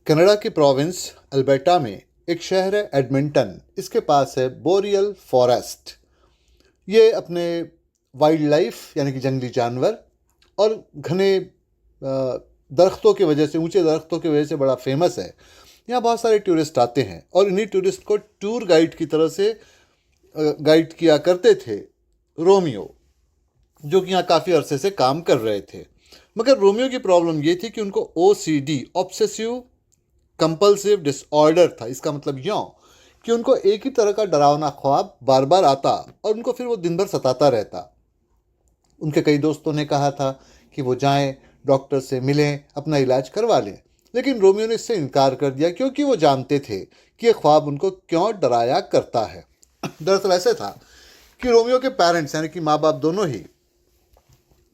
Canada की province Alberta में एक शहर है एडमिंटन। इसके पास है बोरियल फॉरेस्ट। ये अपने वाइल्ड लाइफ यानी कि जंगली जानवर और घने दरख्तों की वजह से, ऊंचे दरख्तों की वजह से बड़ा फेमस है। यहाँ बहुत सारे टूरिस्ट आते हैं और इन्हीं टूरिस्ट को टूर गाइड की तरह से गाइड किया करते थे रोमियो, जो कि यहाँ काफ़ी अरसे से काम कर रहे थे। मगर रोमियो की प्रॉब्लम ये थी कि उनको OCD, ऑब्सेसिव कंपल्सिव डिसऑर्डर था। इसका मतलब यूँ कि उनको एक ही तरह का डरावना ख्वाब बार बार आता और उनको फिर वो दिन भर सताता रहता। उनके कई दोस्तों ने कहा था कि वो जाएं, डॉक्टर से मिलें, अपना इलाज करवा लें, लेकिन रोमियो ने इससे इनकार कर दिया क्योंकि वो जानते थे कि ये ख्वाब उनको क्यों डराया करता है। दरअसल ऐसे था कि रोमियो के पेरेंट्स यानी कि माँ बाप दोनों ही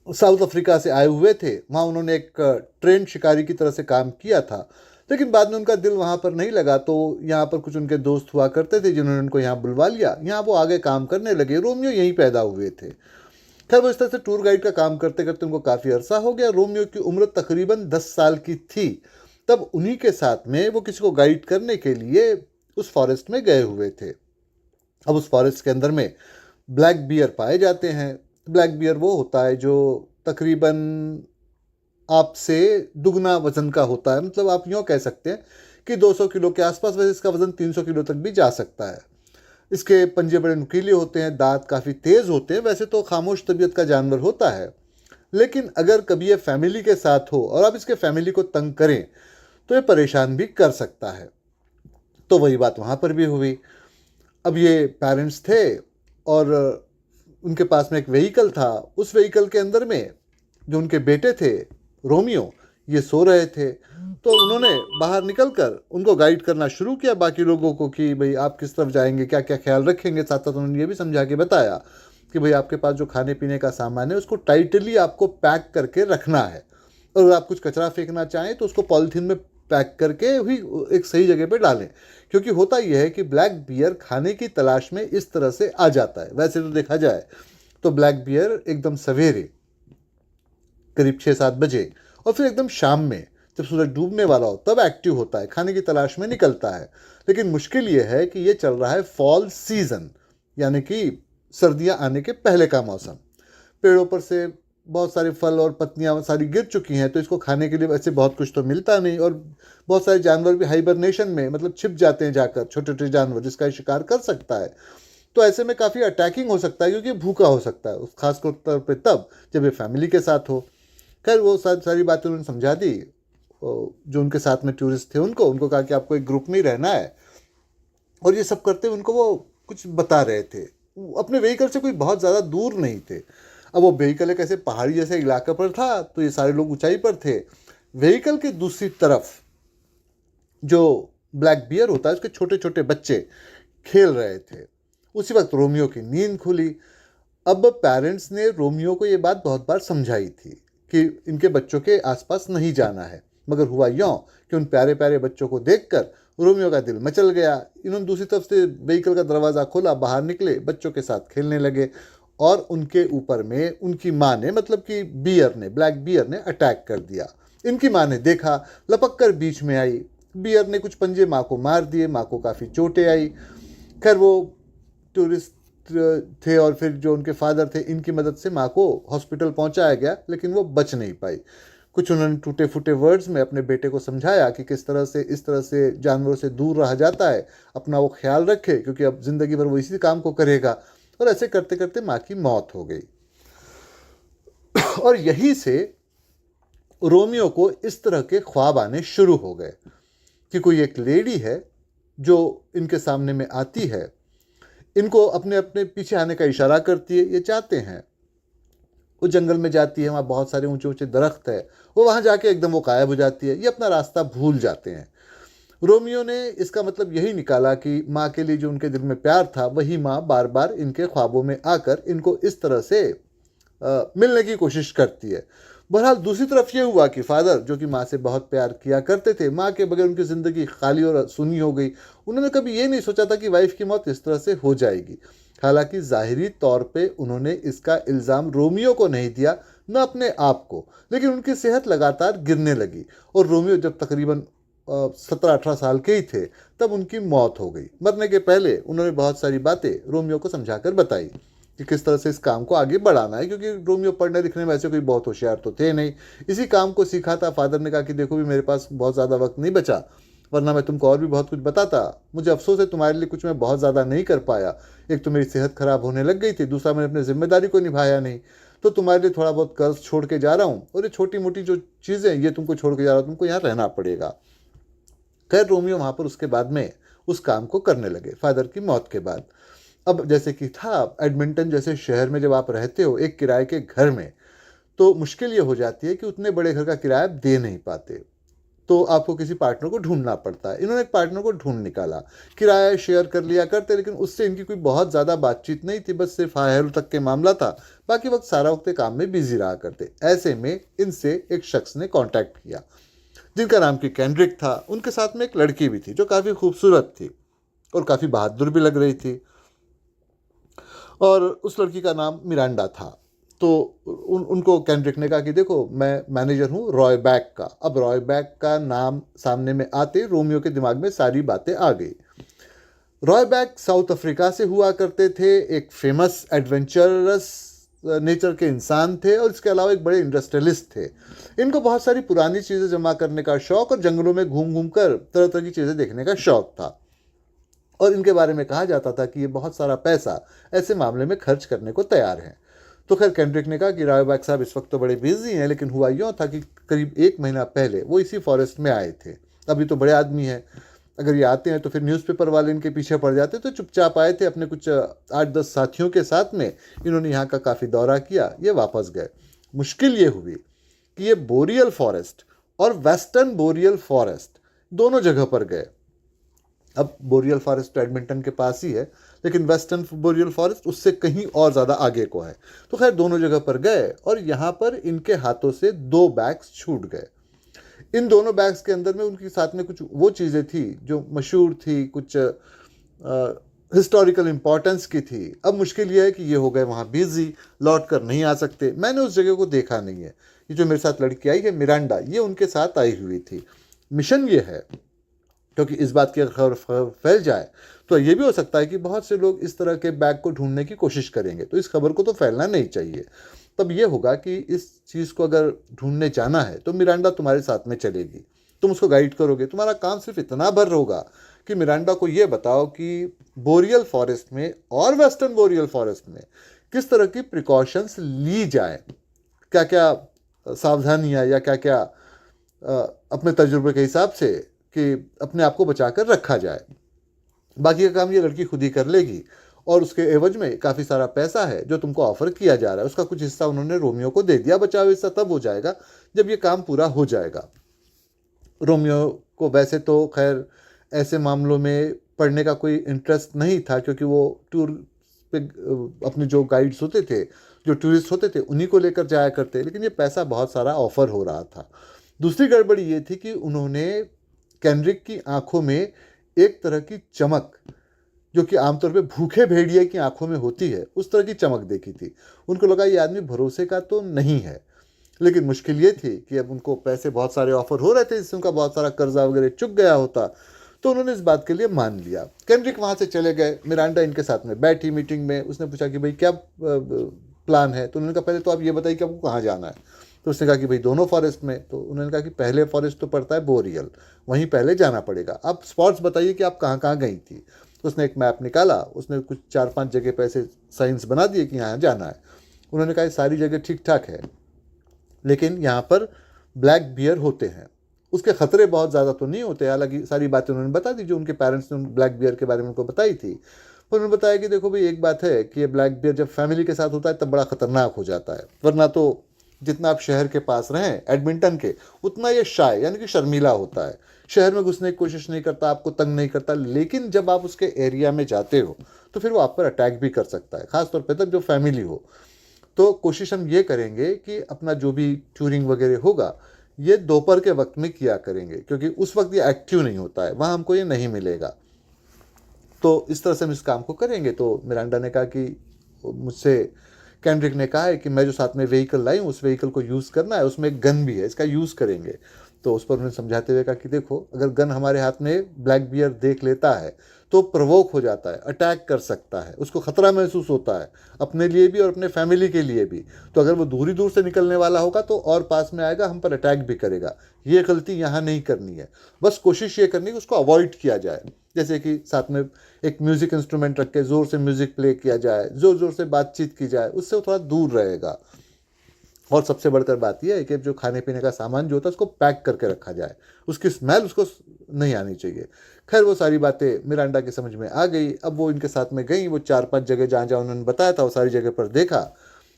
साउथ अफ्रीका से आए हुए थे। वहाँ उन्होंने एक ट्रेन शिकारी की तरह से काम किया था, लेकिन बाद में उनका दिल वहाँ पर नहीं लगा, तो यहाँ पर कुछ उनके दोस्त हुआ करते थे जिन्होंने उनको यहाँ बुलवा लिया। यहाँ वो आगे काम करने लगे। रोमियो यहीं पैदा हुए थे। खैर, वो इस तरह से टूर गाइड का काम करते करते उनको काफ़ी अरसा हो गया। रोमियो की उम्र तकरीबन 10 साल की थी तब उन्हीं के साथ में वो किसी को गाइड करने के लिए उस फॉरेस्ट में गए हुए थे। अब उस फॉरेस्ट के अंदर में ब्लैक बियर पाए जाते हैं। ब्लैक बियर वो होता है जो तकरीबन आपसे दुगना वजन का होता है। मतलब आप यूँ कह सकते हैं कि 200 किलो के आसपास, वैसे इसका वजन 300 किलो तक भी जा सकता है। इसके पंजे बड़े नुकीले होते हैं, दांत काफ़ी तेज़ होते हैं। वैसे तो खामोश तबीयत का जानवर होता है, लेकिन अगर कभी ये फैमिली के साथ हो और आप इसके फैमिली को तंग करें तो ये परेशान भी कर सकता है। तो वही बात वहाँ पर भी हुई। अब ये पेरेंट्स थे और उनके पास में एक व्हीकल था। उस व्हीकल के अंदर में जो उनके बेटे थे रोमियो, ये सो रहे थे। तो उन्होंने बाहर निकलकर उनको गाइड करना शुरू किया बाकी लोगों को कि भाई आप किस तरफ जाएंगे, क्या क्या ख्याल रखेंगे। साथ साथ उन्होंने ये भी समझा के बताया कि भाई आपके पास जो खाने पीने का सामान है उसको टाइटली आपको पैक करके रखना है, और अगर आप कुछ कचरा फेंकना चाहें तो उसको पॉलीथीन में पैक करके ही एक सही जगह पे डालें। क्योंकि होता यह है कि ब्लैक बियर खाने की तलाश में इस तरह से आ जाता है। वैसे तो देखा जाए तो ब्लैक बियर एकदम सवेरे करीब 6-7 बजे और फिर एकदम शाम में जब सूरज डूबने वाला हो तब एक्टिव होता है, खाने की तलाश में निकलता है। लेकिन मुश्किल ये है कि ये चल रहा है फॉल सीज़न, यानी कि सर्दियाँ आने के पहले का मौसम। पेड़ों पर से बहुत सारे फल और पत्तियाँ सारी गिर चुकी हैं, तो इसको खाने के लिए वैसे बहुत कुछ तो मिलता नहीं। और बहुत सारे जानवर भी हाइबरनेशन में, मतलब छिप जाते हैं जाकर, छोटे छोटे जानवर जिसका ये शिकार कर सकता है। तो ऐसे में काफ़ी अटैकिंग हो सकता है क्योंकि भूखा हो सकता है, खास तौर पे तब जब ये फैमिली के साथ हो। खैर, वो सारी बातें उन्होंने समझा दी। जो उनके साथ में टूरिस्ट थे उनको कहा कि आपको एक ग्रुप में ही रहना है, और ये सब करते उनको वो कुछ बता रहे थे। अपने व्हीकल से कोई बहुत ज़्यादा दूर नहीं थे। अब वो व्हीकल एक ऐसे पहाड़ी जैसे इलाके पर था, तो ये सारे लोग ऊंचाई पर थे। व्हीकल के दूसरी तरफ जो ब्लैक बियर होता है उसके छोटे छोटे बच्चे खेल रहे थे। उसी वक्त रोमियो की नींद खुली। अब पेरेंट्स ने रोमियो को ये बात बहुत बार समझाई थी कि इनके बच्चों के आसपास नहीं जाना है, मगर हुआ यूँ कि उन प्यारे प्यारे बच्चों को देखकर रोमियो का दिल मचल गया। इन्होंने दूसरी तरफ से व्हीकल का दरवाज़ा खोला, बाहर निकले, बच्चों के साथ खेलने लगे, और उनके ऊपर में उनकी माँ ने, मतलब कि बियर ने, ब्लैक बियर ने अटैक कर दिया। इनकी माँ ने देखा, लपक कर बीच में आई। बियर ने कुछ पंजे माँ को मार दिए, माँ को काफ़ी चोटें आई। खैर, वो टूरिस्ट थे और फिर जो उनके फादर थे, इनकी मदद से माँ को हॉस्पिटल पहुंचाया गया, लेकिन वो बच नहीं पाई। कुछ उन्होंने टूटे फूटे वर्ड्स में अपने बेटे को समझाया कि किस तरह से इस तरह से जानवरों से दूर रहा जाता है, अपना वो ख्याल रखे, क्योंकि अब ज़िंदगी भर वो इसी काम को करेगा। और ऐसे करते करते माँ की मौत हो गई। और यहीं से रोमियो को इस तरह के ख्वाब आने शुरू हो गए कि कोई एक लेडी है जो इनके सामने में आती है, इनको अपने अपने पीछे आने का इशारा करती है, ये चाहते हैं। वो जंगल में जाती है, वहाँ बहुत सारे ऊंचे ऊंचे दरख्त है, वो वहाँ जाके एकदम वो गायब हो जाती है, ये अपना रास्ता भूल जाते हैं। रोमियो ने इसका मतलब यही निकाला कि माँ के लिए जो उनके दिल में प्यार था, वही माँ बार बार इनके ख्वाबों में आकर इनको इस तरह से मिलने की कोशिश करती है। बहरहाल दूसरी तरफ ये हुआ कि फादर, जो कि माँ से बहुत प्यार किया करते थे, माँ के बगैर उनकी ज़िंदगी खाली और सुनी हो गई। उन्होंने कभी ये नहीं सोचा था कि वाइफ की मौत इस तरह से हो जाएगी। हालांकि ज़ाहिरी तौर पे उन्होंने इसका इल्ज़ाम रोमियो को नहीं दिया, न अपने आप को, लेकिन उनकी सेहत लगातार गिरने लगी और रोमियो जब तकरीबन 17-18 साल के ही थे तब उनकी मौत हो गई। मरने के पहले उन्होंने बहुत सारी बातें रोमियो को समझाकर बताई कि किस तरह से इस काम को आगे बढ़ाना है, क्योंकि रोमियो पढ़ने लिखने में ऐसे कोई बहुत होशियार तो थे नहीं। इसी काम को सीखा था। फादर ने कहा कि देखो भी मेरे पास बहुत ज़्यादा वक्त नहीं बचा, वरना मैं तुमको और भी बहुत कुछ बताता। मुझे अफसोस है तुम्हारे लिए कुछ मैं बहुत ज़्यादा नहीं कर पाया। एक तो मेरी सेहत खराब होने लग गई थी, दूसरा मैंने अपनी जिम्मेदारी को निभाया नहीं। तो तुम्हारे लिए थोड़ा बहुत कर्ज छोड़ के जा रहा हूँ, और ये छोटी मोटी जो चीज़ें ये तुमको छोड़ के जा रहा हूँ, तुमको यहाँ रहना पड़ेगा। खैर रोमियो वहाँ पर उसके बाद में उस काम को करने लगे फादर की मौत के बाद। अब जैसे कि था, एडमिंटन जैसे शहर में जब आप रहते हो एक किराए के घर में, तो मुश्किल ये हो जाती है कि उतने बड़े घर का किराया दे नहीं पाते, तो आपको किसी पार्टनर को ढूंढना पड़ता है। इन्होंने एक पार्टनर को ढूंढ निकाला। किराया शेयर कर लिया करते, लेकिन उससे इनकी कोई बहुत ज़्यादा बातचीत नहीं थी, बस सिर्फ हाय हेलो तक के मामला था। बाकी वक्त सारा वक्त काम में बिजी रहा करते। ऐसे में इनसे एक शख्स ने कांटेक्ट किया जिनका नाम की कैंड्रिक था। उनके साथ में एक लड़की भी थी जो काफ़ी खूबसूरत थी और काफ़ी बहादुर भी लग रही थी, और उस लड़की का नाम मिरांडा था। तो उनको कैंड्रिक ने कहा कि देखो मैं मैनेजर हूँ रॉय बैक का। अब रॉय बैक का नाम सामने में आते रोमियो के दिमाग में सारी बातें आ गई। रॉय बैक साउथ अफ्रीका से हुआ करते थे, एक फेमस एडवेंचरस नेचर के इंसान थे, और इसके अलावा एक बड़े इंडस्ट्रियलिस्ट थे। इनको बहुत सारी पुरानी चीज़ें जमा करने का शौक और जंगलों में घूम घूम कर तरह तरह की चीज़ें देखने का शौक था, और इनके बारे में कहा जाता था कि ये बहुत सारा पैसा ऐसे मामले में खर्च करने को तैयार हैं। तो खैर कैंड्रिक ने कहा कि रॉयबैक साहब इस वक्त तो बड़े बिजी हैं, लेकिन हुआ यूँ था कि करीब 1 महीना पहले वो इसी फॉरेस्ट में आए थे। अभी तो बड़े आदमी हैं, अगर ये आते हैं तो फिर न्यूज़पेपर वाले इनके पीछे पड़ जाते। तो चुपचाप आए थे अपने कुछ 8-10 साथियों के साथ में। इन्होंने यहाँ का काफ़ी दौरा किया, ये वापस गए। मुश्किल ये हुई कि ये बोरियल फॉरेस्ट और वेस्टर्न बोरियल फॉरेस्ट दोनों जगह पर गए। अब बोरियल फॉरेस्ट तो एडमिंटन के पास ही है, लेकिन वेस्टर्न बोरियल फॉरेस्ट उससे कहीं और ज़्यादा आगे को है। तो खैर दोनों जगह पर गए, और यहाँ पर इनके हाथों से 2 बैग्स छूट गए। इन दोनों बैग्स के अंदर में उनके साथ में कुछ वो चीज़ें थी जो मशहूर थी, कुछ हिस्टोरिकल इम्पोर्टेंस की थी। अब मुश्किल ये है कि ये हो गए वहाँ बिजी, लौट कर नहीं आ सकते। मैंने उस जगह को देखा नहीं है। ये जो मेरे साथ लड़की आई है मिरांडा, ये उनके साथ आई हुई थी। मिशन ये है, क्योंकि इस बात की अगर खबर फैल जाए तो ये भी हो सकता है कि बहुत से लोग इस तरह के बैग को ढूंढने की कोशिश करेंगे, तो इस खबर को तो फैलना नहीं चाहिए। तब ये होगा कि इस चीज़ को अगर ढूंढने जाना है तो मिरांडा तुम्हारे साथ में चलेगी, तुम उसको गाइड करोगे। तुम्हारा काम सिर्फ इतना भर होगा कि मिरांडा को ये बताओ कि बोरियल फॉरेस्ट में और वेस्टर्न बोरियल फॉरेस्ट में किस तरह की प्रिकॉशंस ली जाए, क्या क्या सावधानियाँ या क्या क्या अपने तजुर्बे के हिसाब से कि अपने आप को बचाकर रखा जाए। बाकी का काम ये लड़की खुद ही कर लेगी, और उसके एवज में काफ़ी सारा पैसा है जो तुमको ऑफर किया जा रहा है। उसका कुछ हिस्सा उन्होंने रोमियो को दे दिया। बचा हुआ हिस्सा तब हो जाएगा जब ये काम पूरा हो जाएगा। रोमियो को वैसे तो खैर ऐसे मामलों में पढ़ने का कोई इंटरेस्ट नहीं था, क्योंकि वो टूर पे अपने जो गाइड्स होते थे, जो टूरिस्ट होते थे, उन्हीं को लेकर जाया करते। लेकिन ये पैसा बहुत सारा ऑफर हो रहा था। दूसरी गड़बड़ी ये थी कि उन्होंने कैंड्रिक की आंखों में एक तरह की चमक, जो कि आमतौर पे भूखे भेड़िए की आंखों में होती है, उस तरह की चमक देखी थी। उनको लगा ये आदमी भरोसे का तो नहीं है। लेकिन मुश्किल ये थी कि अब उनको पैसे बहुत सारे ऑफर हो रहे थे, जिससे उनका बहुत सारा कर्जा वगैरह चुक गया होता। तो उन्होंने इस बात के लिए मान लिया। कैंड्रिक वहाँ से चले गए। मिरांडा इनके साथ में बैठी मीटिंग में। उसने पूछा कि भाई क्या प्लान है। तो उन्होंने कहा पहले तो आप ये बताइए कि आपको कहाँ जाना है। तो उसने कहा कि भाई दोनों फॉरेस्ट में। तो उन्होंने कहा कि पहले फॉरेस्ट तो पड़ता है बोरियल, वहीं पहले जाना पड़ेगा। आप स्पॉट्स बताइए कि आप कहाँ कहाँ गई थी। तो उसने एक मैप निकाला, उसने कुछ 4-5 जगह पे ऐसे साइंस बना दिए कि यहाँ जाना है। उन्होंने कहा सारी जगह ठीक ठाक है, लेकिन यहाँ पर ब्लैक बियर होते हैं। उसके ख़तरे बहुत ज़्यादा तो नहीं होते। हालांकि सारी बातें उन्होंने बता दी जो उनके पेरेंट्स ने ब्लैक बियर के बारे में उनको बताई थी। तो उन्होंने बताया कि देखो भाई एक बात है कि ये ब्लैक बियर जब फैमिली के साथ होता है तब बड़ा ख़तरनाक हो जाता है, वरना तो जितना आप शहर के पास रहें एडमिंटन के, उतना ये शाय यानी कि शर्मीला होता है। शहर में घुसने की कोशिश नहीं करता, आपको तंग नहीं करता। लेकिन जब आप उसके एरिया में जाते हो तो फिर वो आप पर अटैक भी कर सकता है, ख़ासतौर पर तब जो फैमिली हो। तो कोशिश हम ये करेंगे कि अपना जो भी टूरिंग वगैरह होगा ये दोपहर के वक्त में किया करेंगे, क्योंकि उस वक्त ये एक्टिव नहीं होता है, वहाँ हमको ये नहीं मिलेगा। तो इस तरह से हम इस काम को करेंगे। तो मिरांडा ने कहा कि मुझसे कैंड्रिक ने कहा है कि मैं जो साथ में व्हीकल लाई हूँ उस व्हीकल को यूज़ करना है, उसमें एक गन भी है, इसका यूज़ करेंगे। तो उस पर उन्होंने समझाते हुए कहा कि देखो, अगर गन हमारे हाथ में ब्लैक बियर देख लेता है तो प्रोवोक हो जाता है, अटैक कर सकता है, उसको खतरा महसूस होता है अपने लिए भी और अपने फैमिली के लिए भी। तो अगर वो दूरी दूर से निकलने वाला होगा तो और पास में आएगा, हम पर अटैक भी करेगा। ये गलती यहाँ नहीं करनी है, बस कोशिश ये करनी है कि उसको अवॉइड किया जाए। जैसे कि साथ में एक म्यूज़िक इंस्ट्रूमेंट रख के ज़ोर से म्यूज़िक प्ले किया जाए, ज़ोर ज़ोर से बातचीत की जाए, उससे वो थोड़ा दूर रहेगा। और सबसे बढ़कर बात यह है कि जो खाने पीने का सामान जो होता है उसको पैक करके रखा जाए, उसकी स्मेल उसको नहीं आनी चाहिए। खैर वो सारी बातें मिरांडा की समझ में आ गई। अब वो इनके साथ में गई, वो 4-5 जगह जहाँ जहाँ उन्होंने बताया था वो सारी जगह पर देखा।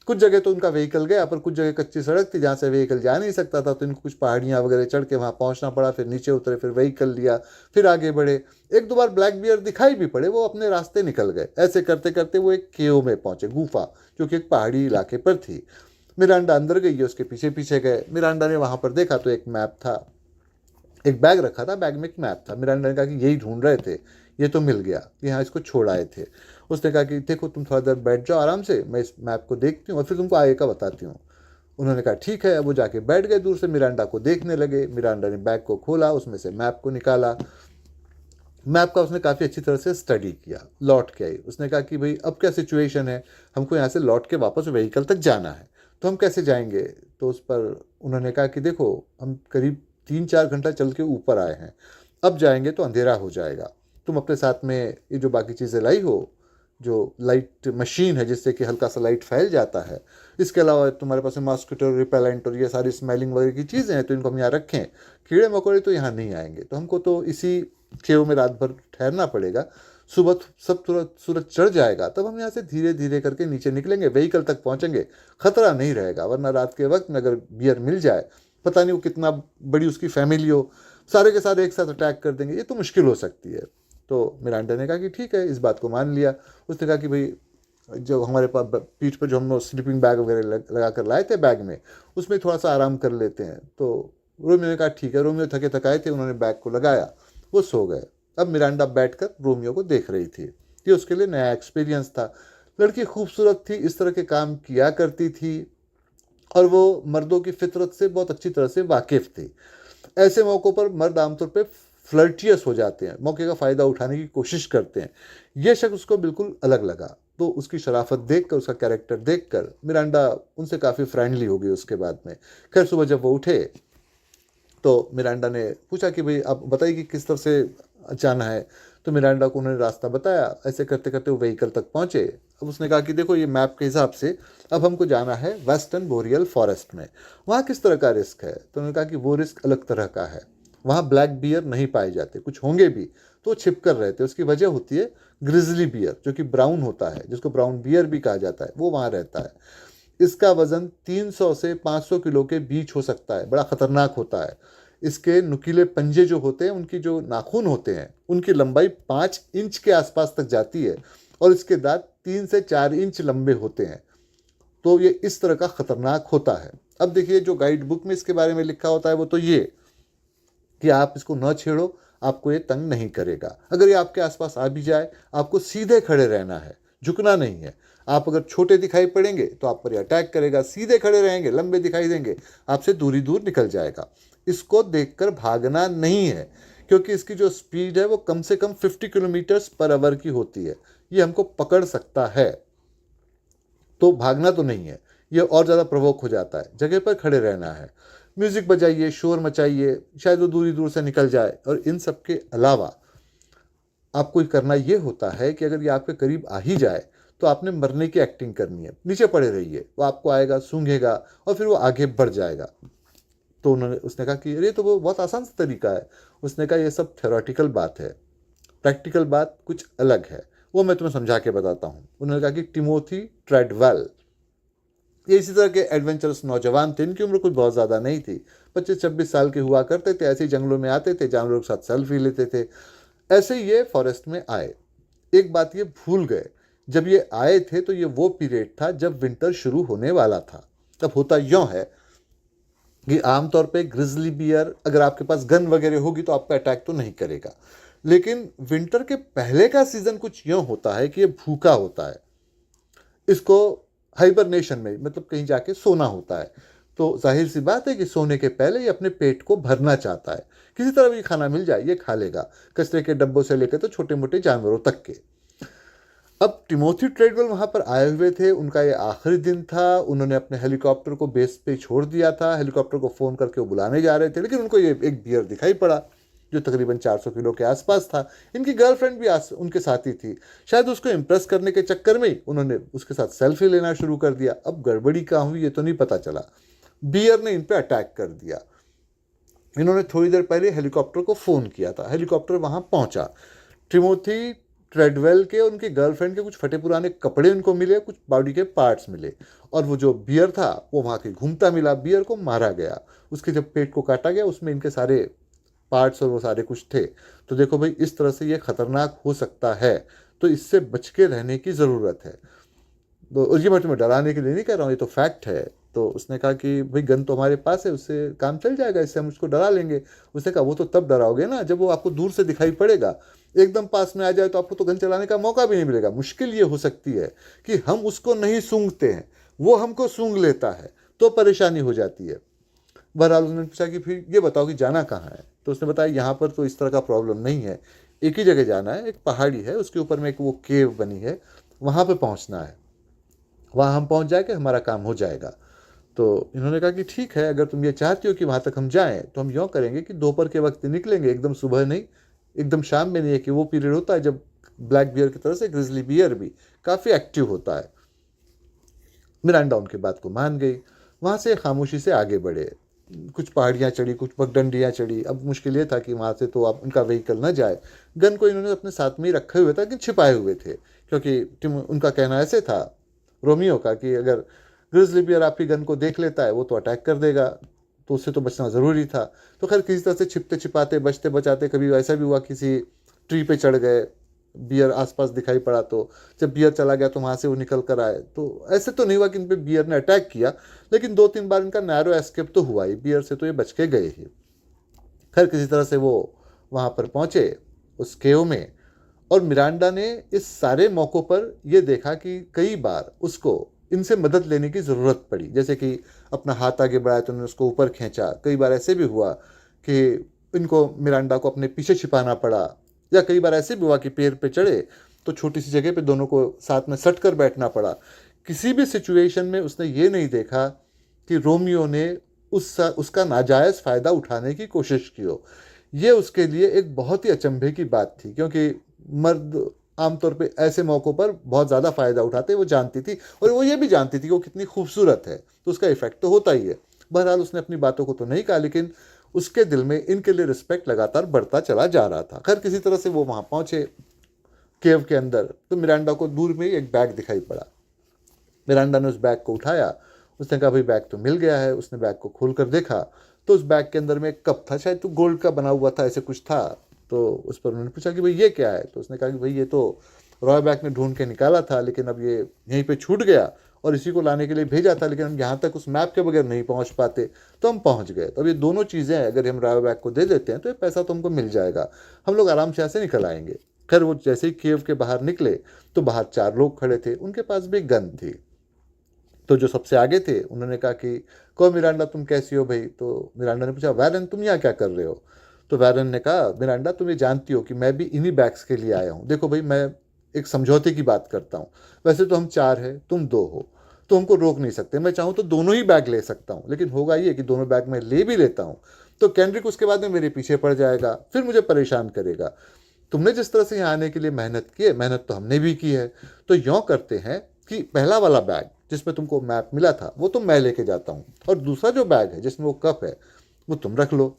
कुछ जगह तो उनका व्हीकल गया, पर कुछ जगह कच्ची सड़क थी जहाँ से व्हीकल जा नहीं सकता था, तो इनको कुछ पहाड़ियाँ वगैरह चढ़ के वहाँ पहुँचना पड़ा। फिर नीचे उतरे, फिर व्हीकल लिया, फिर आगे बढ़े। एक दो बार ब्लैक बियर दिखाई भी पड़े, वो अपने रास्ते निकल गए। ऐसे करते करते वो एक केव में पहुँचे, गुफा, जो कि एक पहाड़ी इलाके पर थी। मिरांडा अंदर गई, उसके पीछे पीछे गए। मिरांडा ने वहाँ पर देखा तो एक मैप था, एक बैग रखा था, बैग में एक मैप था। मिरांडा ने कहा कि यही ढूंढ रहे थे, ये तो मिल गया, यहाँ इसको छोड़ आए थे। उसने कहा कि देखो तुम थोड़ा देर बैठ जाओ आराम से, मैं इस मैप को देखती हूँ और फिर तुमको आगे का बताती हूँ। उन्होंने कहा ठीक है। अब वो जाके बैठ गए, दूर से मिरांडा को देखने लगे। मिरांडा ने बैग को खोला, उसमें से मैप को निकाला। मैप का उसने काफ़ी अच्छी तरह से स्टडी किया, लौट के आई। उसने कहा कि भाई अब क्या सिचुएशन है, हमको यहाँ से लौट के वापस व्हीकल तक जाना है, तो हम कैसे जाएंगे। तो उस पर उन्होंने कहा कि देखो, हम करीब 3-4 घंटा चल के ऊपर आए हैं, अब जाएंगे तो अंधेरा हो जाएगा। तुम अपने साथ में ये जो बाकी चीज़ें लाई हो, जो लाइट मशीन है जिससे कि हल्का सा लाइट फैल जाता है, इसके अलावा तुम्हारे पास मॉस्किटो रिपेलेंट और ये सारी स्मेलिंग वगैरह की चीज़ें हैं, तो इनको हम यहाँ रखें। कीड़े मकोड़े तो यहाँ नहीं आएंगे, तो हमको तो इसी केव में रात भर ठहरना पड़ेगा। सुबह सब सूरज चढ़ जाएगा, तब हम यहाँ से धीरे धीरे करके नीचे निकलेंगे, व्हीकल तक पहुँचेंगे, खतरा नहीं रहेगा। वरना रात के वक्त में अगर बियर मिल जाए, पता नहीं वो कितना बड़ी उसकी फैमिली हो, सारे के सारे एक साथ अटैक कर देंगे, ये तो मुश्किल हो सकती है। तो मिरांडा ने कहा कि ठीक है, इस बात को मान लिया। उसने कहा कि भाई जो हमारे पास पीठ पर जो हम स्लीपिंग बैग वगैरह लगा कर लाए थे बैग में, उसमें थोड़ा सा आराम कर लेते हैं। तो रोमियो ने कहा ठीक है। रोमियो थके थकाए थे, उन्होंने बैग को लगाया, वो सो गए। अब मिरांडा बैठकर रोमियो को देख रही थी। ये उसके लिए नया एक्सपीरियंस था। लड़की खूबसूरत थी, इस तरह के काम किया करती थी और वो मर्दों की फितरत से बहुत अच्छी तरह से वाकिफ थी। ऐसे मौक़ों पर मर्द आमतौर पे फ्लर्टियस हो जाते हैं, मौके का फ़ायदा उठाने की कोशिश करते हैं। यह शख्स उसको बिल्कुल अलग लगा। तो उसकी शराफत देखकर, उसका कैरेक्टर देखकर मिरांडा उनसे काफ़ी फ्रेंडली हो गई उसके बाद में। खैर सुबह जब वो उठे तो मिरांडा ने पूछा कि भाई आप बताइए कि किस तरफ से जाना है। तो मिरांडा को उन्होंने रास्ता बताया। ऐसे करते करते वो व्हीकल तक पहुँचे। अब उसने कहा कि देखो, ये मैप के हिसाब से अब हमको जाना है वेस्टर्न बोरियल फॉरेस्ट में। वहाँ किस तरह का रिस्क है। तो उन्होंने कहा कि वो रिस्क अलग तरह का है, वहाँ ब्लैक बियर नहीं पाए जाते, कुछ होंगे भी तो छिप कर रहते हैं। उसकी वजह होती है ग्रिजली बियर, जो कि ब्राउन होता है, जिसको ब्राउन बियर भी कहा जाता है, वो वहाँ रहता है। इसका वजन 300 से 500 किलो के बीच हो सकता है, बड़ा खतरनाक होता है। इसके नुकीले पंजे जो होते हैं, उनकी जो नाखून होते हैं, उनकी लंबाई 5 इंच के आसपास तक जाती है और इसके दांत 3 से 4 इंच लंबे होते हैं। तो ये इस तरह का खतरनाक होता है। अब देखिए, जो गाइड बुक में इसके बारे में लिखा होता है वो तो ये कि आप इसको न छेड़ो, आपको ये तंग नहीं करेगा। अगर ये आपके आसपास आ भी जाए, आपको सीधे खड़े रहना है, झुकना नहीं है। आप अगर छोटे दिखाई पड़ेंगे तो आप पर ये अटैक करेगा, सीधे खड़े रहेंगे, लंबे दिखाई देंगे, आपसे दूरी दूर निकल जाएगा। इसको देखकर भागना नहीं है, क्योंकि इसकी जो स्पीड है वो कम से कम 50 किलोमीटर्स पर आवर की होती है। ये हमको पकड़ सकता है, तो भागना तो नहीं है। ये और ज़्यादा प्रवोक हो जाता है। जगह पर खड़े रहना है, म्यूज़िक बजाइए, शोर मचाइए, शायद वो दूरी दूर से निकल जाए। और इन सब के अलावा आपको करना ये होता है कि अगर ये आपके करीब आ ही जाए तो आपने मरने की एक्टिंग करनी है। नीचे पड़े रहिए, वो आपको आएगा, सूंघेगा और फिर वो आगे बढ़ जाएगा। तो उसने कहा कि अरे, तो वो बहुत आसान सा तरीका है। उसने कहा ये सब थ्योरेटिकल बात है, प्रैक्टिकल बात कुछ अलग है, वो मैं तुम्हें समझा के बताता हूँ। उन्होंने कहा कि टिमोथी ट्रेडवेल, ये इसी तरह के एडवेंचरस नौजवान थे। इनकी उम्र कुछ बहुत ज़्यादा नहीं थी, 25-26 साल के हुआ करते थे। ऐसे ही जंगलों में आते थे, जानवरों के साथ सेल्फी लेते थे। ऐसे ही ये फॉरेस्ट में आए। एक बात ये भूल गए, जब ये आए थे तो ये वो पीरियड था जब विंटर शुरू होने वाला था। तब होता यूँ है कि आमतौर पे ग्रिजली बियर, अगर आपके पास गन वगैरह होगी तो आपका अटैक तो नहीं करेगा। लेकिन विंटर के पहले का सीज़न कुछ यूँ होता है कि ये भूखा होता है। इसको हाइबरनेशन में, मतलब कहीं जाके सोना होता है। तो जाहिर सी बात है कि सोने के पहले ये अपने पेट को भरना चाहता है, किसी तरह भी खाना मिल जाए ये खा लेगा, कचरे के डब्बों से लेकर तो छोटे मोटे जानवरों तक के। अब टिमोथी ट्रेडवेल वहाँ पर आए हुए थे, उनका ये आखिरी दिन था, उन्होंने अपने हेलीकॉप्टर को बेस पे छोड़ दिया था, हेलीकॉप्टर को फ़ोन करके वो बुलाने जा रहे थे, लेकिन उनको ये एक बियर दिखाई पड़ा जो तकरीबन 400 किलो के आसपास था। इनकी गर्लफ्रेंड भी उनके साथ ही थी, शायद उसको इम्प्रेस करने के चक्कर में ही उन्होंने उसके साथ सेल्फी लेना शुरू कर दिया। अब गड़बड़ी कहाँ हुई ये तो नहीं पता चला, बियर ने इन पर अटैक कर दिया। इन्होंने थोड़ी देर पहले हेलीकॉप्टर को फ़ोन किया था, हेलीकॉप्टर वहाँ पहुँचा, टिमोथी ट्रेडवेल के उनकी गर्लफ्रेंड के कुछ फटे पुराने कपड़े उनको मिले, कुछ बॉडी के पार्ट्स मिले, और वो जो बियर था वो वहाँ के घूमता मिला। बियर को मारा गया, उसके जब पेट को काटा गया उसमें इनके सारे पार्ट्स और वो सारे कुछ थे। तो देखो भाई, इस तरह से ये खतरनाक हो सकता है, तो इससे बच के रहने की ज़रूरत है। तो ये मैं तुम्हें डराने के लिए नहीं कह रहा हूँ, ये तो फैक्ट है। तो उसने कहा कि भाई गन तो हमारे पास है, उससे काम चल जाएगा, इससे हम उसको डरा लेंगे। उसने कहा वो तो तब डराओगे ना जब वो आपको दूर से दिखाई पड़ेगा, एकदम पास में आ जाए तो आपको तो गन चलाने का मौका भी नहीं मिलेगा। मुश्किल ये हो सकती है कि हम उसको नहीं सूंघते हैं, वो हमको सूंघ लेता है, तो परेशानी हो जाती है। बहरहाल उसने पूछा कि फिर ये बताओ कि जाना कहाँ है। तो उसने बताया यहाँ पर तो इस तरह का प्रॉब्लम नहीं है, एक ही जगह जाना है, एक पहाड़ी है, उसके ऊपर में एक वो केव बनी है, वहाँ पे पहुँचना है, वहाँ हम पहुँच जाएंगे, हमारा काम हो जाएगा। तो इन्होंने कहा कि ठीक है, अगर तुम ये चाहती हो कि वहाँ तक हम जाएं तो हम यूँ करेंगे कि दोपहर के वक्त निकलेंगे, एकदम सुबह नहीं, एकदम शाम में नहीं। है कि वो पीरियड होता है जब ब्लैक बियर की तरह से ग्रिजली बियर भी काफ़ी एक्टिव होता है। मिरांडा उनकी बात को मान गई, वहाँ से खामोशी से आगे बढ़े, कुछ पहाड़ियाँ चढ़ी, कुछ पगडंडियाँ चढ़ी। अब मुश्किल ये था कि वहाँ से तो आप उनका व्हीकल न जाए। गन को इन्होंने अपने साथ में ही रखे हुए था, लेकिन छिपाए हुए थे, क्योंकि उनका कहना ऐसे था रोमियो का कि अगर ग्रिजली बियर आपकी गन को देख लेता है वो तो अटैक कर देगा, तो उससे तो बचना ज़रूरी था। तो खैर किसी तरह से छिपते छिपाते बचते बचाते, कभी ऐसा भी हुआ किसी ट्री पे चढ़ गए, बियर आसपास दिखाई पड़ा, तो जब बियर चला गया तो वहाँ से वो निकल कर आए। तो ऐसे तो नहीं हुआ कि इन पे बियर ने अटैक किया, लेकिन 2-3 बार इनका नैरो एस्केप तो हुआ ही, बियर से तो ये बच के गए ही। खैर किसी तरह से वो वहाँ पर पहुँचे उस केव में, और मिरांडा ने इस सारे मौक़ों पर यह देखा कि कई बार उसको इनसे मदद लेने की ज़रूरत पड़ी। जैसे कि अपना हाथ आगे बढ़ाया तो उन्होंने उसको ऊपर खींचा, कई बार ऐसे भी हुआ कि इनको मिरांडा को अपने पीछे छिपाना पड़ा, या कई बार ऐसे भी हुआ कि पेड़ पे चढ़े तो छोटी सी जगह पे दोनों को साथ में सट कर बैठना पड़ा। किसी भी सिचुएशन में उसने ये नहीं देखा कि रोमियो ने उसका नाजायज़ फ़ायदा उठाने की कोशिश की हो। ये उसके लिए एक बहुत ही अचंभे की बात थी, क्योंकि मर्द आमतौर पे ऐसे मौक़ों पर बहुत ज़्यादा फ़ायदा उठाते, वो जानती थी, और वो ये भी जानती थी कि वो कितनी खूबसूरत है, तो उसका इफ़ेक्ट तो होता ही है। बहरहाल उसने अपनी बातों को तो नहीं कहा, लेकिन उसके दिल में इनके लिए रिस्पेक्ट लगातार बढ़ता चला जा रहा था। खैर किसी तरह से वो वहाँ पहुँचे केव के अंदर, तो मिरांडा को दूर में ही एक बैग दिखाई पड़ा। मिरांडा ने उस बैग को उठाया, उसने कहा भाई बैग तो मिल गया है। उसने बैग को खोल कर देखा तो उस बैग के अंदर में एक कप था, शायद तो गोल्ड का बना हुआ था, ऐसे कुछ था। तो उस पर उन्होंने पूछा कि भाई ये क्या है। तो उसने कहा कि भाई ये तो रॉय बैग ने ढूंढ के निकाला था, लेकिन अब ये यहीं पे छूट गया, और इसी को लाने के लिए भेजा था, लेकिन हम यहाँ तक उस मैप के बगैर नहीं पहुँच पाते, तो हम पहुँच गए। तो अब ये दोनों चीज़ें अगर हम रॉय बैग को दे देते हैं तो ये पैसा तो हमको मिल जाएगा, हम लोग आराम से यहाँ से निकल आएंगे। खैर वो जैसे ही केव के बाहर निकले तो बाहर 4 लोग खड़े थे, उनके पास भी गन थी। तो जो सबसे आगे थे उन्होंने कहा कि कहो मिरांडा तुम कैसी हो भाई। तो मिरांडा ने पूछा वैरन तुम यहाँ क्या कर रहे हो। तो वैरन ने कहा मिरांडा तुम ये जानती हो कि मैं भी इन्हीं बैग्स के लिए आया हूँ। देखो भाई मैं एक समझौते की बात करता हूँ, वैसे तो हम 4 हैं तुम 2 हो, तो हमको रोक नहीं सकते। मैं चाहूँ तो दोनों ही बैग ले सकता हूँ, लेकिन होगा ये कि दोनों बैग मैं ले भी लेता हूँ तो कैंड्रिक उसके बाद में मेरे पीछे पड़ जाएगा, फिर मुझे परेशान करेगा। तुमने जिस तरह से यहाँ आने के लिए मेहनत की है, मेहनत तो हमने भी की है, तो यूँ करते हैं कि पहला वाला बैग जिसमें तुमको मैप मिला था वो तो मैं लेके जाता हूँ, और दूसरा जो बैग है जिसमें वो कप है वो तुम रख लो।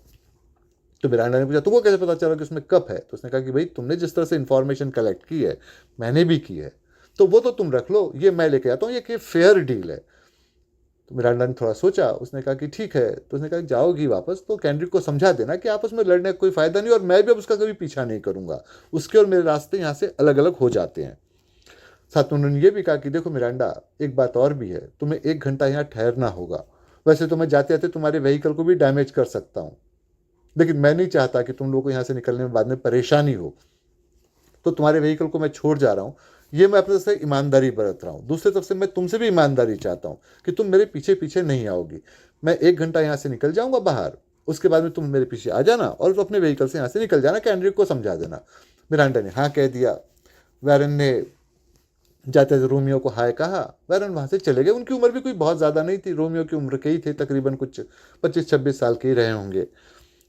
तो मिरांडा ने पूछा तुमको कैसे पता चला कि उसमें कप है। तो उसने कहा कि भाई तुमने जिस तरह से इन्फॉर्मेशन कलेक्ट की है मैंने भी की है, तो वो तो तुम रख लो, ये मैं लेके आता हूँ, ये कि फेयर डील है। तो मिरांडा ने थोड़ा सोचा, उसने कहा कि ठीक है। तो उसने कहा जाओगी वापस तो कैंड्रिक को समझा देना कि आपस में लड़ने का कोई फ़ायदा नहीं, और मैं भी अब उसका कभी पीछा नहीं करूँगा, उसके और मेरे रास्ते यहाँ से अलग अलग हो जाते हैं। साथ में उन्होंने ये भी कहा कि देखो मिरांडा एक बात और भी है, तुम्हें 1 घंटा यहाँ ठहरना होगा। वैसे तो मैं जाते जाते तुम्हारे व्हीकल को भी डैमेज कर सकता हूँ, लेकिन मैं नहीं चाहता कि तुम लोगों को यहाँ से निकलने में बाद में परेशानी हो, तो तुम्हारे व्हीकल को मैं छोड़ जा रहा हूँ। ये मैं अपने से ईमानदारी बरत रहा हूँ, दूसरी तरफ से मैं तुमसे भी ईमानदारी चाहता हूँ कि तुम मेरे पीछे पीछे नहीं आओगी। मैं 1 घंटा यहाँ से निकल जाऊँगा बाहर, उसके बाद में तुम मेरे पीछे आ जाना और अपने व्हीकल से यहाँ से निकल जाना, कैंड्रिक को समझा देना। मिरांडा ने हाँ कह दिया। वैरन ने जाते थे रोमियो को हाय कहा, वैरन वहाँ से चले गए। उनकी उम्र भी कोई बहुत ज़्यादा नहीं थी, रोमियो की उम्र के ही थे, तकरीबन कुछ 25-26 साल के ही रहे होंगे।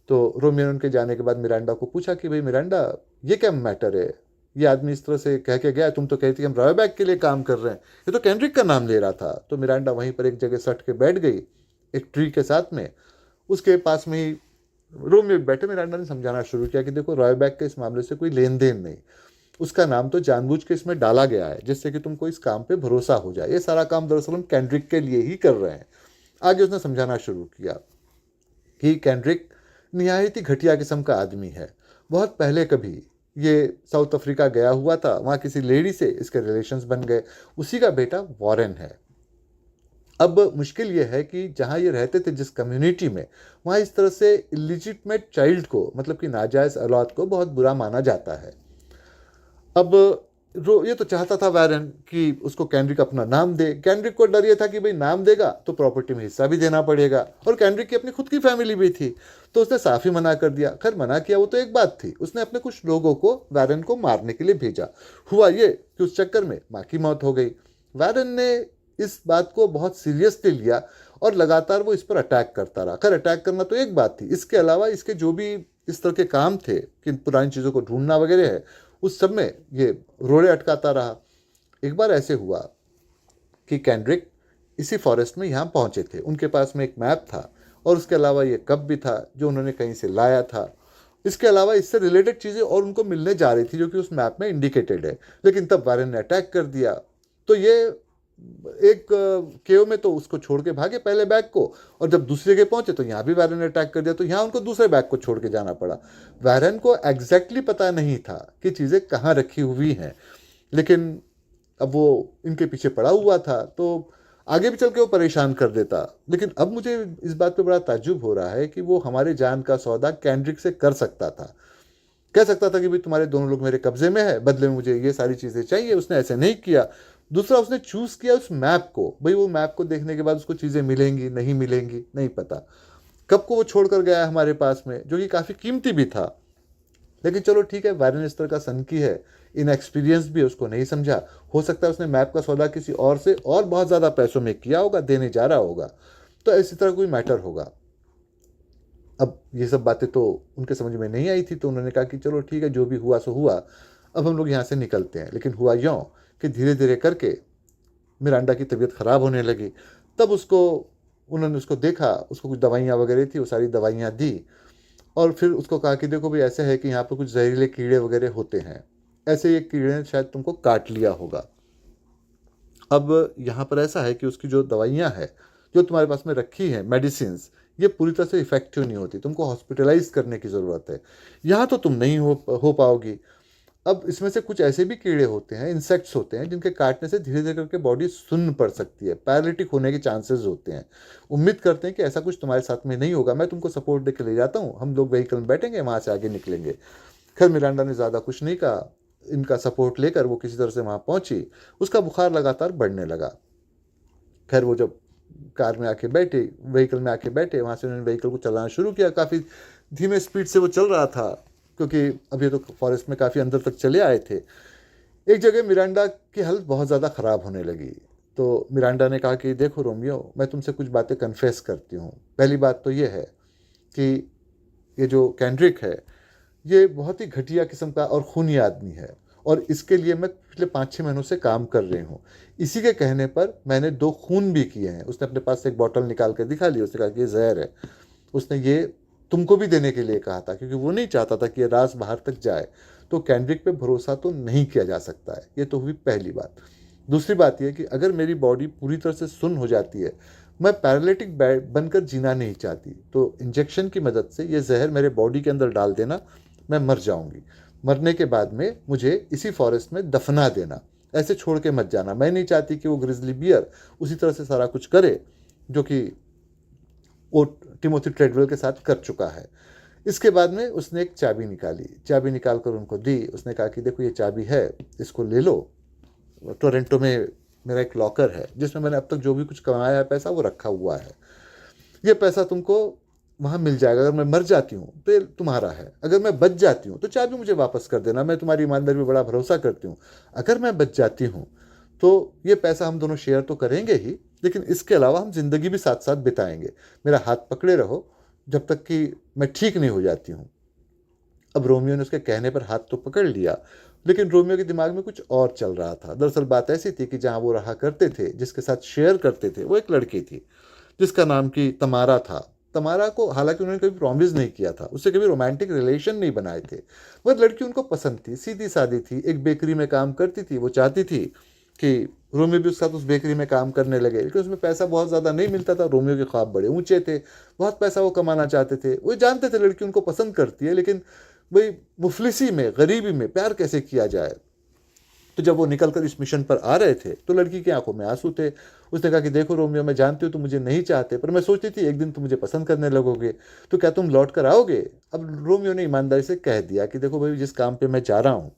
तो रोमियो ने उनके जाने के बाद मिरांडा को पूछा कि भाई मिरांडा, ये क्या मैटर है, ये आदमी इस तरह से कह के गया, तुम तो कहती हम रॉयबैक के लिए काम कर रहे हैं, ये तो कैंड्रिक का नाम ले रहा था। तो मिरांडा वहीं पर एक जगह सट के बैठ गई, एक ट्री के साथ में, उसके पास में ही रोमियो भी बैठे। मिरांडा ने समझाना शुरू किया कि देखो रॉयबैक के इस मामले से कोई लेन देन नहीं, उसका नाम तो जानबूझ के इसमें डाला गया है जिससे कि तुमको इस काम पे भरोसा हो जाए, ये सारा काम दरअसल हम कैंड्रिक के लिए ही कर रहे हैं। आगे उसने समझाना शुरू किया कि कैंड्रिक निहायत ही घटिया किस्म का आदमी है। बहुत पहले कभी ये साउथ अफ्रीका गया हुआ था, वहाँ किसी लेडी से इसके रिलेशंस बन गए, उसी का बेटा वॉरेन है। अब मुश्किल ये है कि जहाँ ये रहते थे जिस कम्युनिटी में, वहाँ इस तरह से इलिजिटमेट चाइल्ड को, मतलब कि नाजायज़ औलाद को बहुत बुरा माना जाता है। अब ये तो चाहता था वैरन कि उसको कैंड्रिक अपना नाम दे। कैंड्रिक को डर ये था कि भाई नाम देगा तो प्रॉपर्टी में हिस्सा भी देना पड़ेगा, और कैंड्रिक की अपनी खुद की फैमिली भी थी, तो उसने साफ ही मना कर दिया। खैर मना किया वो तो एक बात थी, उसने अपने कुछ लोगों को वैरन को मारने के लिए भेजा। हुआ ये कि उस चक्कर में माँ की मौत हो गई। वैरन ने इस बात को बहुत सीरियसली लिया और लगातार वो इस पर अटैक करता रहा। खैर अटैक करना तो एक बात थी, इसके अलावा इसके जो भी इस तरह के काम थे कि पुरानी चीज़ों को ढूंढना वगैरह है, उस सब में ये रोड़े अटकाता रहा। एक बार ऐसे हुआ कि कैंड्रिक इसी फॉरेस्ट में यहाँ पहुँचे थे, उनके पास में एक मैप था और उसके अलावा ये कप भी था जो उन्होंने कहीं से लाया था। इसके अलावा इससे रिलेटेड चीज़ें और उनको मिलने जा रही थी जो कि उस मैप में इंडिकेटेड है, लेकिन तब वारेन ने अटैक कर दिया। तो ये एक केव में तो उसको छोड़ के भागे पहले बैग को, और जब दूसरी जगह पहुंचे तो यहाँ भी वैरन ने अटैक कर दिया, तो यहाँ उनको दूसरे बैग को छोड़ के जाना पड़ा। वैरन को एग्जैक्टली पता नहीं था कि चीज़ें कहाँ रखी हुई हैं, लेकिन अब वो इनके पीछे पड़ा हुआ था तो आगे भी चल के वो परेशान कर देता। लेकिन अब मुझे इस बात पे बड़ा ताज्जुब हो रहा है कि वो हमारे जान का सौदा कैंड्रिक से कर सकता था, कह सकता था कि भाई तुम्हारे दोनों लोग मेरे कब्जे में है, बदले में मुझे ये सारी चीज़ें चाहिए। उसने ऐसे नहीं किया। दूसरा, उसने चूज़ किया उस मैप को। भाई वो मैप को देखने के बाद उसको चीज़ें मिलेंगी नहीं मिलेंगी नहीं पता, कब को वो छोड़ कर गया है हमारे पास में, जो कि काफ़ी कीमती भी था। लेकिन चलो ठीक है, वायरन इस तरह का सनकी है, इनएक्सपीरियंस भी, उसको नहीं समझा। हो सकता है उसने मैप का सौदा किसी और से और बहुत ज़्यादा पैसों में किया होगा, देने जा रहा होगा, तो इसी तरह कोई मैटर होगा। अब ये सब बातें तो उनके समझ में नहीं आई थी, तो उन्होंने कहा कि चलो ठीक है, जो भी हुआ सो हुआ, अब हम लोग यहाँ से निकलते हैं। लेकिन हुआ यूँ कि धीरे धीरे करके मिरांडा की तबीयत ख़राब होने लगी। तब उन्होंने उसको देखा, उसको कुछ दवाइयाँ वगैरह थी, वो सारी दवाइयाँ दी, और फिर उसको कहा कि देखो भाई ऐसे है कि यहाँ पर कुछ जहरीले कीड़े वगैरह होते हैं, ऐसे ये कीड़े ने शायद तुमको काट लिया होगा। अब यहाँ पर ऐसा है कि उसकी जो दवाइयाँ हैं जो तुम्हारे पास में रखी हैं, मेडिसिन्स, ये पूरी तरह से इफ़ेक्टिव नहीं होती, तुमको हॉस्पिटलाइज करने की ज़रूरत है। यहाँ तो तुम नहीं हो पाओगी। अब इसमें से कुछ ऐसे भी कीड़े होते हैं, इंसेक्ट्स होते हैं, जिनके काटने से धीरे धीरे करके बॉडी सुन्न पड़ सकती है, पैरालिटिक होने के चांसेस होते हैं। उम्मीद करते हैं कि ऐसा कुछ तुम्हारे साथ में नहीं होगा, मैं तुमको सपोर्ट दे के ले जाता हूँ, हम लोग व्हीकल में बैठेंगे, वहाँ से आगे निकलेंगे। खैर मिरांडा ने ज़्यादा कुछ नहीं कहा, इनका सपोर्ट लेकर वो किसी तरह से वहाँ पहुँची। उसका बुखार लगातार बढ़ने लगा। खैर वो जब कार में आके बैठे, व्हीकल में आके बैठे, वहाँ से उन्होंने व्हीकल को चलाना शुरू किया। काफ़ी धीमे स्पीड से वो चल रहा था, क्योंकि अभी तो फॉरेस्ट में काफ़ी अंदर तक चले आए थे। एक जगह मिरांडा की हालत बहुत ज़्यादा ख़राब होने लगी, तो मिरांडा ने कहा कि देखो रोमियो, मैं तुमसे कुछ बातें कन्फेस करती हूँ। पहली बात तो ये है कि ये जो कैंड्रिक है, ये बहुत ही घटिया किस्म का और खूनी आदमी है, और इसके लिए मैं पिछले 5-6 महीनों से काम कर रही हूँ। इसी के कहने पर मैंने 2 खून भी किए हैं। उसने अपने पास से एक बॉटल निकाल कर दिखा ली, उसने कहा कि ये जहर है। उसने ये तुमको भी देने के लिए कहा था, क्योंकि वो नहीं चाहता था कि ये राज बाहर तक जाए। तो कैंड्रिक पे भरोसा तो नहीं किया जा सकता है। ये तो हुई पहली बात। दूसरी बात यह कि अगर मेरी बॉडी पूरी तरह से सुन्न हो जाती है, मैं पैरालिटिक बनकर जीना नहीं चाहती, तो इंजेक्शन की मदद से ये जहर मेरे बॉडी के अंदर डाल देना, मैं मर जाऊंगी। मरने के बाद में मुझे इसी फॉरेस्ट में दफना देना, ऐसे छोड़ के मत जाना। मैं नहीं चाहती कि वो ग्रिजली बियर उसी तरह से सारा कुछ करे जो कि वो टिमोथी ट्रेडवेल के साथ कर चुका है। इसके बाद में उसने एक चाबी निकाली, चाबी निकाल कर उनको दी। उसने कहा कि देखो ये चाबी है, इसको ले लो। टोरंटो में मेरा एक लॉकर है जिसमें मैंने अब तक जो भी कुछ कमाया है पैसा, वो रखा हुआ है। ये पैसा तुमको वहाँ मिल जाएगा, अगर मैं मर जाती हूँ तो ये तुम्हारा है, अगर मैं बच जाती हूँ तो चाबी मुझे वापस कर देना, मैं तुम्हारी ईमानदारी पे बड़ा भरोसा करती हूँ। अगर मैं बच जाती हूँ तो ये पैसा हम दोनों शेयर तो करेंगे ही, लेकिन इसके अलावा हम जिंदगी भी साथ साथ बिताएंगे। मेरा हाथ पकड़े रहो जब तक कि मैं ठीक नहीं हो जाती हूँ। अब रोमियो ने उसके कहने पर हाथ तो पकड़ लिया, लेकिन रोमियो के दिमाग में कुछ और चल रहा था। दरअसल बात ऐसी थी कि जहाँ वो रहा करते थे, जिसके साथ शेयर करते थे, वो एक लड़की थी जिसका नाम की तमारा था। तमारा को हालांकि उन्होंने कभी प्रॉमिस नहीं किया था, उससे कभी रोमांटिक रिलेशन नहीं बनाए थे, मगर लड़की उनको पसंद थी, सीधी सादी थी, एक बेकरी में काम करती थी। वो चाहती थी कि रोमियो भी उसके साथ उस बेकरी में काम करने लगे, लेकिन उसमें पैसा बहुत ज़्यादा नहीं मिलता था। रोमियो के ख्वाब बड़े ऊंचे थे, बहुत पैसा वो कमाना चाहते थे। वो जानते थे लड़की उनको पसंद करती है, लेकिन भाई मुफलिसी में, गरीबी में प्यार कैसे किया जाए। तो जब वो निकल कर इस मिशन पर आ रहे थे तो लड़की की आंखों में आंसू थे। उसने कहा कि देखो रोमियो, मैं जानती हूँ तुम मुझे नहीं चाहते, पर मैं सोचती थी एक दिन तुम मुझे पसंद करने लगोगे, तो क्या तुम लौट कर आओगे? अब रोमियो ने ईमानदारी से कह दिया कि देखो भाई, जिस काम पे मैं जा रहा हूँ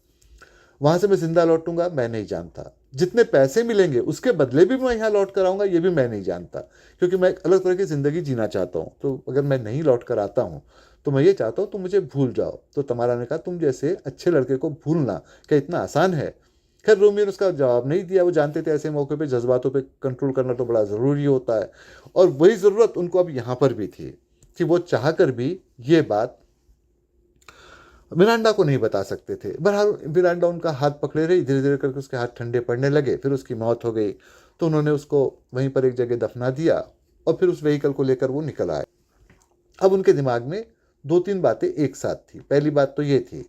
वहां से मैं जिंदा लौटूंगा मैं नहीं जानता, जितने पैसे मिलेंगे उसके बदले भी मैं यहाँ लौट कर आऊंगा ये भी मैं नहीं जानता, क्योंकि मैं एक अलग तरह की जिंदगी जीना चाहता हूँ। तो अगर मैं नहीं लौट कर आता हूँ तो मैं ये चाहता हूँ तुम मुझे भूल जाओ। तो तमारा ने कहा, तुम जैसे अच्छे लड़के को भूलना क्या इतना आसान है? खैर रोमियो ने उसका जवाब नहीं दिया। वो जानते थे ऐसे मौके पे जज्बातों पे कंट्रोल करना तो बड़ा ज़रूरी होता है, और वही ज़रूरत उनको अब यहाँ पर भी थी कि वो चाह कर भी ये बात मिरांडा को नहीं बता सकते थे। बहरहाल मिरांडा उनका हाथ पकड़े रही, धीरे धीरे करके उसके हाथ ठंडे पड़ने लगे, फिर उसकी मौत हो गई। तो उन्होंने उसको वहीं पर एक जगह दफना दिया और फिर उस व्हीकल को लेकर वो निकल आए। अब उनके दिमाग में दो तीन बातें एक साथ थी। पहली बात तो ये थी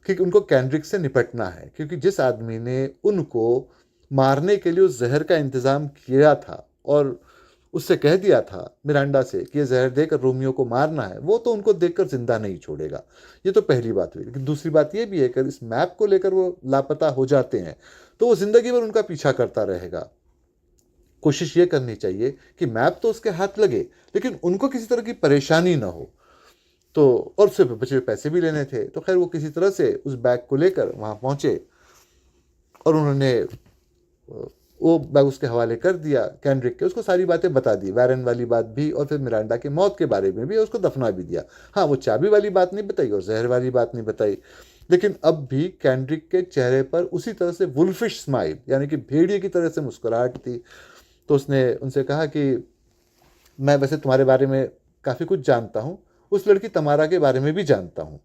कि उनको कैंड्रिक से निपटना है, क्योंकि जिस आदमी ने उनको मारने के लिए उस जहर का इंतज़ाम किया था और उससे कह दिया था मिरांडा से कि ये जहर देकर रोमियो को मारना है, वो तो उनको देखकर जिंदा नहीं छोड़ेगा। ये तो पहली बात हुई। लेकिन दूसरी बात ये भी है कि इस मैप को लेकर वो लापता हो जाते हैं तो वो जिंदगी भर उनका पीछा करता रहेगा। कोशिश ये करनी चाहिए कि मैप तो उसके हाथ लगे, लेकिन उनको किसी तरह की परेशानी ना हो। तो और उससे बचे हुए पैसे भी लेने थे। तो खैर वो किसी तरह से उस बैग को लेकर वहाँ पहुँचे और उन्होंने वो बैग उसके हवाले कर दिया कैंड्रिक के। उसको सारी बातें बता दी, वैरन वाली बात भी, और फिर मिरांडा की मौत के बारे में भी, उसको दफना भी दिया। हाँ, वो चाबी वाली बात नहीं बताई और जहर वाली बात नहीं बताई, लेकिन अब भी कैंड्रिक के चेहरे पर उसी तरह से वुल्फिश स्माइल, यानी कि भेड़िए की तरह से मुस्कुराहट थी। तो उसने उनसे कहा कि मैं वैसे तुम्हारे बारे में काफ़ी कुछ जानता हूँ, उस लड़की तमारा के बारे में भी जानता हूँ,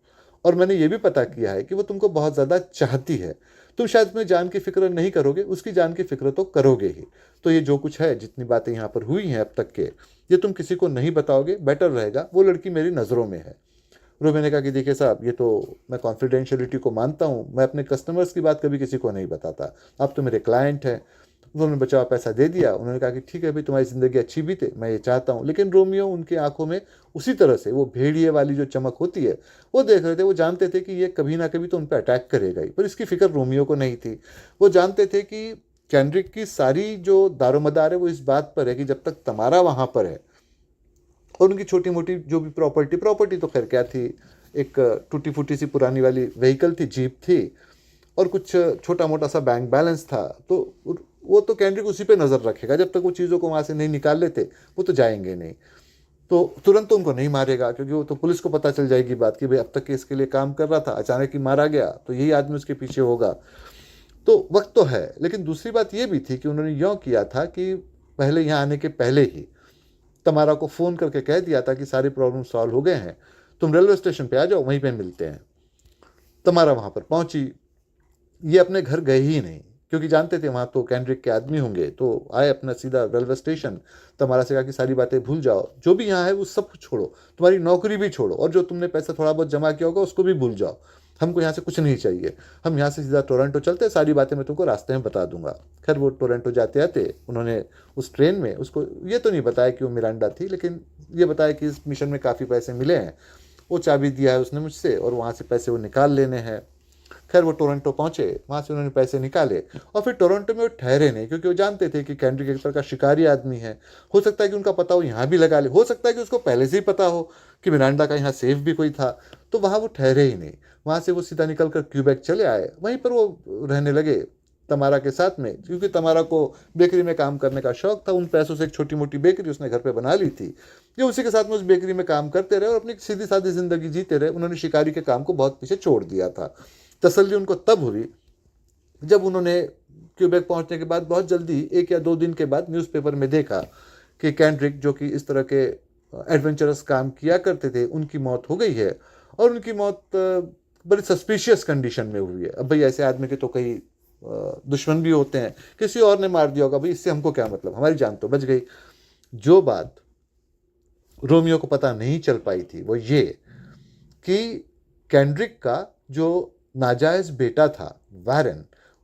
और मैंने ये भी पता किया है कि वो तुमको बहुत ज़्यादा चाहती है। तुम शायद अपनी जान की फिक्र नहीं करोगे, उसकी जान की फिक्र तो करोगे ही। तो ये जो कुछ है, जितनी बातें यहाँ पर हुई हैं अब तक के, ये तुम किसी को नहीं बताओगे, बेटर रहेगा। वो लड़की मेरी नज़रों में है। रोबे ने कहा कि देखिए साहब, ये तो मैं कॉन्फिडेंशियलिटी को मानता हूँ, मैं अपने कस्टमर्स की बात कभी किसी को नहीं बताता, आप तो मेरे क्लाइंट हैं। उन्होंने बचा हुआ पैसा दे दिया। उन्होंने कहा कि ठीक है भाई, तुम्हारी ज़िंदगी अच्छी बीते, मैं ये चाहता हूँ। लेकिन रोमियो उनकी आंखों में उसी तरह से वो भेड़िए वाली जो चमक होती है वो देख रहे थे। वो जानते थे कि ये कभी ना कभी तो उन पर अटैक करेगा ही, पर इसकी फिक्र रोमियो को नहीं थी। वो जानते थे कि कैंड्रिक की सारी जो दारोमदार है वो इस बात पर है कि जब तक तमारा वहाँ पर है, और उनकी छोटी मोटी जो भी प्रॉपर्टी तो खैर क्या थी, एक टूटी फूटी सी पुरानी वाली व्हीकल थी, जीप थी, और कुछ छोटा मोटा सा बैंक बैलेंस था, तो वो तो कैंड्रिक उसी पे नज़र रखेगा। जब तक वो चीज़ों को वहाँ से नहीं निकाल लेते वो तो जाएंगे नहीं। तो तुरंत तो उनको नहीं मारेगा, क्योंकि वो तो पुलिस को पता चल जाएगी बात कि भाई अब तक इसके लिए काम कर रहा था, अचानक ही मारा गया तो यही आदमी उसके पीछे होगा। तो वक्त तो है। लेकिन दूसरी बात ये भी थी कि उन्होंने यूँ किया था कि पहले यहाँ आने के पहले ही तमारा को फ़ोन करके कह दिया था कि सारी प्रॉब्लम सॉल्व हो गए हैं, तुम रेलवे स्टेशन पे आ जाओ, वहीं पे मिलते हैं। तमारा वहाँ पर पहुँची। ये अपने घर गए ही नहीं, क्योंकि जानते थे वहाँ तो कैंड्रिक के आदमी होंगे। तो आए अपना सीधा रेलवे स्टेशन। तमारा से कहा कि सारी बातें भूल जाओ, जो भी यहाँ है वो सब कुछ छोड़ो, तुम्हारी नौकरी भी छोड़ो, और जो तुमने पैसा थोड़ा बहुत जमा किया होगा उसको भी भूल जाओ। हमको यहाँ से कुछ नहीं चाहिए, हम यहाँ से सीधा टोरंटो चलते, सारी बातें मैं तुमको रास्ते में बता दूंगा। खैर वो टोरंटो जाते आते उन्होंने उस ट्रेन में उसको ये तो नहीं बताया कि वो मिरांडा थी, लेकिन ये बताया कि इस मिशन में काफ़ी पैसे मिले हैं, वो चाबी दिया है उसने मुझसे, और वहाँ से पैसे वो निकाल लेने हैं। खैर वो टोरंटो पहुंचे, वहाँ से उन्होंने पैसे निकाले, और फिर टोरंटो में वो ठहरे नहीं, क्योंकि वो जानते थे कि कैंड्रिक एक तरह का शिकारी आदमी है। हो सकता है कि उनका पता वो यहाँ भी लगा ले, हो सकता है कि उसको पहले से ही पता हो कि मिरांडा का यहाँ सेफ भी कोई था। तो वहाँ वो ठहरे ही नहीं। वहाँ से वो सीधा निकल कर क्यूबेक चले आए, वहीं पर वो रहने लगे। तमारा के साथ में, क्योंकि तमारा को बेकरी में काम करने का शौक था। उन पैसों से एक छोटी मोटी बेकरी उसने घर पे बना ली थी। ये उसी के साथ में उस बेकरी में काम करते रहे और अपनी सीधी सादी ज़िंदगी जीते रहे। उन्होंने शिकारी के काम को बहुत पीछे छोड़ दिया था। तसल्ली उनको तब हुई जब उन्होंने क्यूबेक पहुंचने के बाद बहुत जल्दी 1 या 2 दिन के बाद न्यूज़पेपर में देखा कि कैंड्रिक, जो कि इस तरह के एडवेंचरस काम किया करते थे, उनकी मौत हो गई है। और उनकी मौत बड़ी सस्पिशियस कंडीशन में हुई है। अब भाई ऐसे आदमी के तो कई दुश्मन भी होते हैं, किसी और ने मार दिया होगा, भाई इससे हमको क्या मतलब, हमारी जान तो बच गई। जो बात रोमियो को पता नहीं चल पाई थी वो ये कि कैंड्रिक का जो नाजायज़ बेटा था वारेन,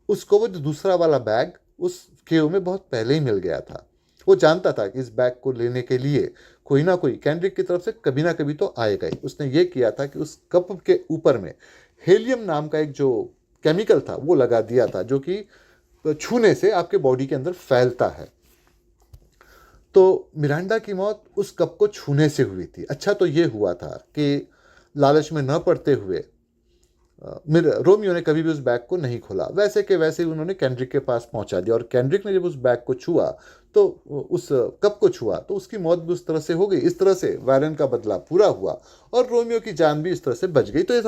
उसको वो जो दूसरा वाला बैग उस केव में बहुत पहले ही मिल गया था। वो जानता था कि इस बैग को लेने के लिए कोई ना कोई कैंड्रिक की तरफ से कभी ना कभी तो आएगा ही। उसने ये किया था कि उस कप के ऊपर में हेलियम नाम का एक जो केमिकल था वो लगा दिया था, जो कि छूने से आपके बॉडी के अंदर फैलता है। तो मिरांडा की मौत उस कप को छूने से हुई थी। अच्छा तो ये हुआ था कि लालच में न पड़ते हुए रोमियो ने कभी भी उस बैग को नहीं खोला। वैसे के वैसे ही उन्होंने कैंड्रिक के पास पहुंचा दिया, और कैंड्रिक ने जब उस बैग को छुआ तो उस कप को छुआ तो उसकी मौत भी उस तरह से हो गई। इस तरह से वारेन का बदला पूरा हुआ और रोमियो की जान भी इस तरह से बच गई। तो ये